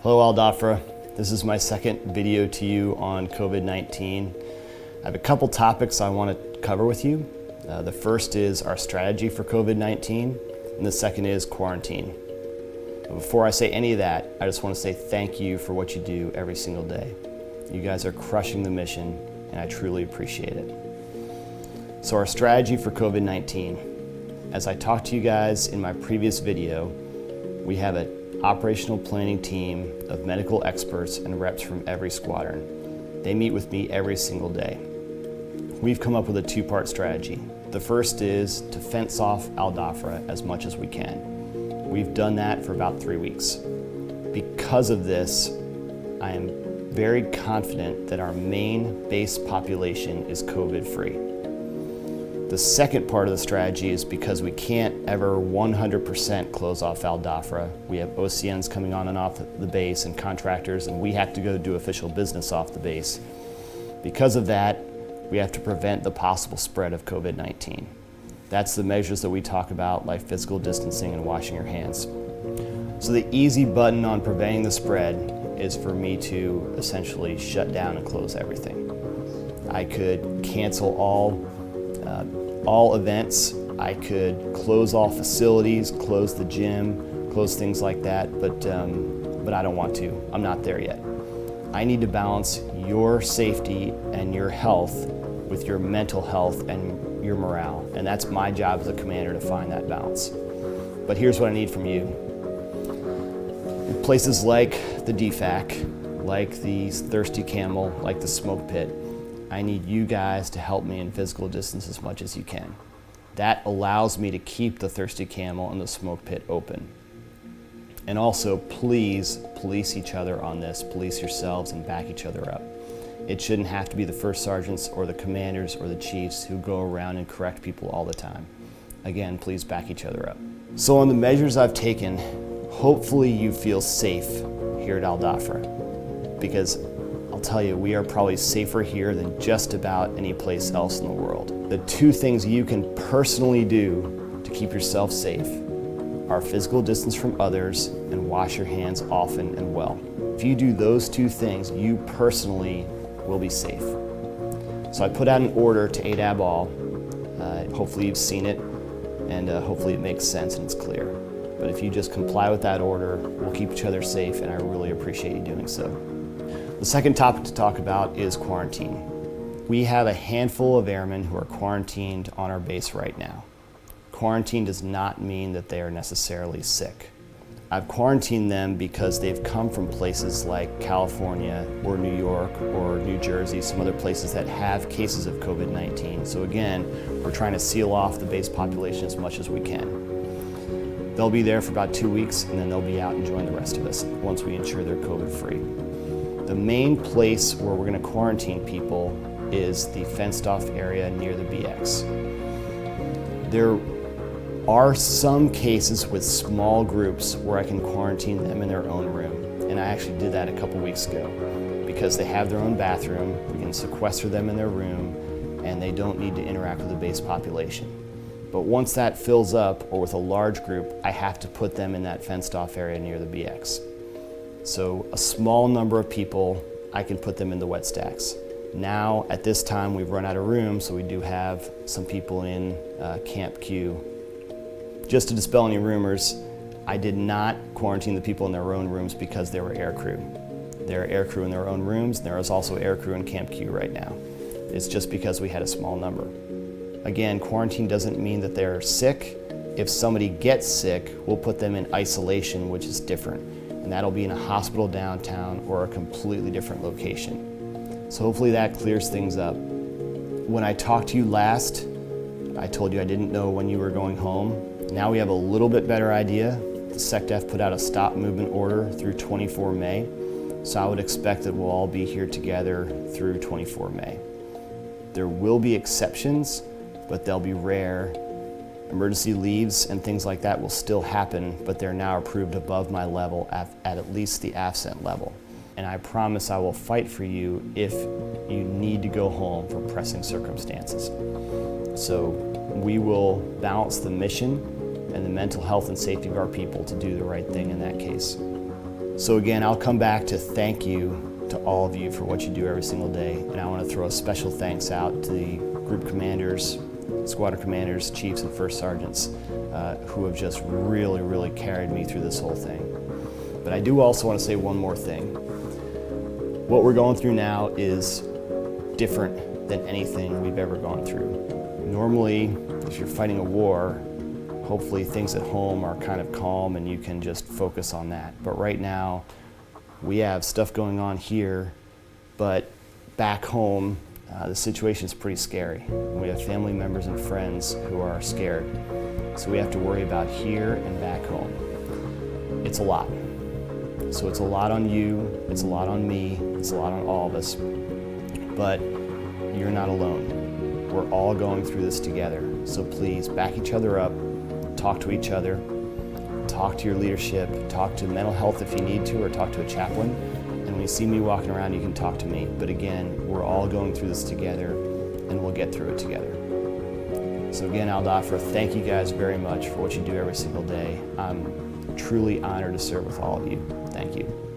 Hello, Al Dhafra. This is my second video to you on COVID-19. I have a couple topics I want to cover with you. The first is our strategy for COVID-19, and the second is quarantine. But before I say any of that, I just want to say thank you for what you do every single day. You guys are crushing the mission, and I truly appreciate it. So our strategy for COVID-19. As I talked to you guys in my previous video, we have an operational planning team of medical experts and reps from every squadron. They meet with me every single day. We've come up with a two-part strategy. The first is to fence off Al Dhafra as much as we can. We've done that for about 3 weeks. Because of this, I am very confident that our main base population is COVID-free. The second part of the strategy is because we can't ever 100% close off Al Dhafra. We have OCNs coming on and off the base and contractors, and we have to go do official business off the base. Because of that, we have to prevent the possible spread of COVID-19. That's the measures that we talk about, like physical distancing and washing your hands. So the easy button on preventing the spread is for me to essentially shut down and close everything. I could cancel all events. I could close all facilities, close the gym, close things like that, but I don't want to. I'm not there yet. I need to balance your safety and your health with your mental health and your morale, and that's my job as a commander to find that balance. But here's what I need from you. In places like the DFAC, like the Thirsty Camel, like the Smoke Pit, I need you guys to help me in physical distance as much as you can. That allows me to keep the Thirsty Camel and the Smoke Pit open. And also, please police each other on this. Police yourselves and back each other up. It shouldn't have to be the first sergeants or the commanders or the chiefs who go around and correct people all the time. Again, please back each other up. So on the measures I've taken, hopefully you feel safe here at Al Dhafra, because I'll tell you, we are probably safer here than just about any place else in the world. The two things you can personally do to keep yourself safe are physical distance from others and wash your hands often and well. If you do those two things, you personally will be safe. So I put out an order to AEW all. Hopefully you've seen it, and hopefully it makes sense and it's clear. But if you just comply with that order, we'll keep each other safe, and I really appreciate you doing so. The second topic to talk about is quarantine. We have a handful of airmen who are quarantined on our base right now. Quarantine does not mean that they are necessarily sick. I've quarantined them because they've come from places like California or New York or New Jersey, some other places that have cases of COVID-19. So again, we're trying to seal off the base population as much as we can. They'll be there for about 2 weeks, and then they'll be out and join the rest of us once we ensure they're COVID-free. The main place where we're going to quarantine people is the fenced off area near the BX. There are some cases with small groups where I can quarantine them in their own room, and I actually did that a couple weeks ago because they have their own bathroom. We can sequester them in their room, and they don't need to interact with the base population. But once that fills up, or with a large group, I have to put them in that fenced off area near the BX. So a small number of people, I can put them in the wet stacks. Now, at this time, we've run out of room, so we do have some people in Camp Q. Just to dispel any rumors, I did not quarantine the people in their own rooms because they were air crew. There are air crew in their own rooms, and there is also air crew in Camp Q right now. It's just because we had a small number. Again, quarantine doesn't mean that they're sick. If somebody gets sick, we'll put them in isolation, which is different. And that'll be in a hospital downtown or a completely different location. So hopefully that clears things up. When I talked to you last, I told you I didn't know when you were going home. Now we have a little bit better idea. The SecDef put out a stop movement order through 24 May. So I would expect that we'll all be here together through 24 May. There will be exceptions, but they'll be rare. Emergency leaves and things like that will still happen, but they're now approved above my level at least the AFCENT level. And I promise I will fight for you if you need to go home for pressing circumstances. So we will balance the mission and the mental health and safety of our people to do the right thing in that case. So again, I'll come back to thank you to all of you for what you do every single day, and I want to throw a special thanks out to the group commanders, squadron commanders, chiefs, and first sergeants who have just really carried me through this whole thing. But I do also want to say one more thing. What we're going through now is different than anything we've ever gone through. Normally, if you're fighting a war, hopefully things at home are kind of calm and you can just focus on that. But right now, we have stuff going on here, but back home, the situation is pretty scary. We have family members and friends who are scared. So we have to worry about here and back home. It's a lot. So it's a lot on you, it's a lot on me, it's a lot on all of us. But you're not alone. We're all going through this together. So please back each other up, talk to each other, talk to your leadership, talk to mental health if you need to, or talk to a chaplain. And when you see me walking around, you can talk to me. But again, we're all going through this together, and we'll get through it together. So again, Dhafra, thank you guys very much for what you do every single day. I'm truly honored to serve with all of you. Thank you.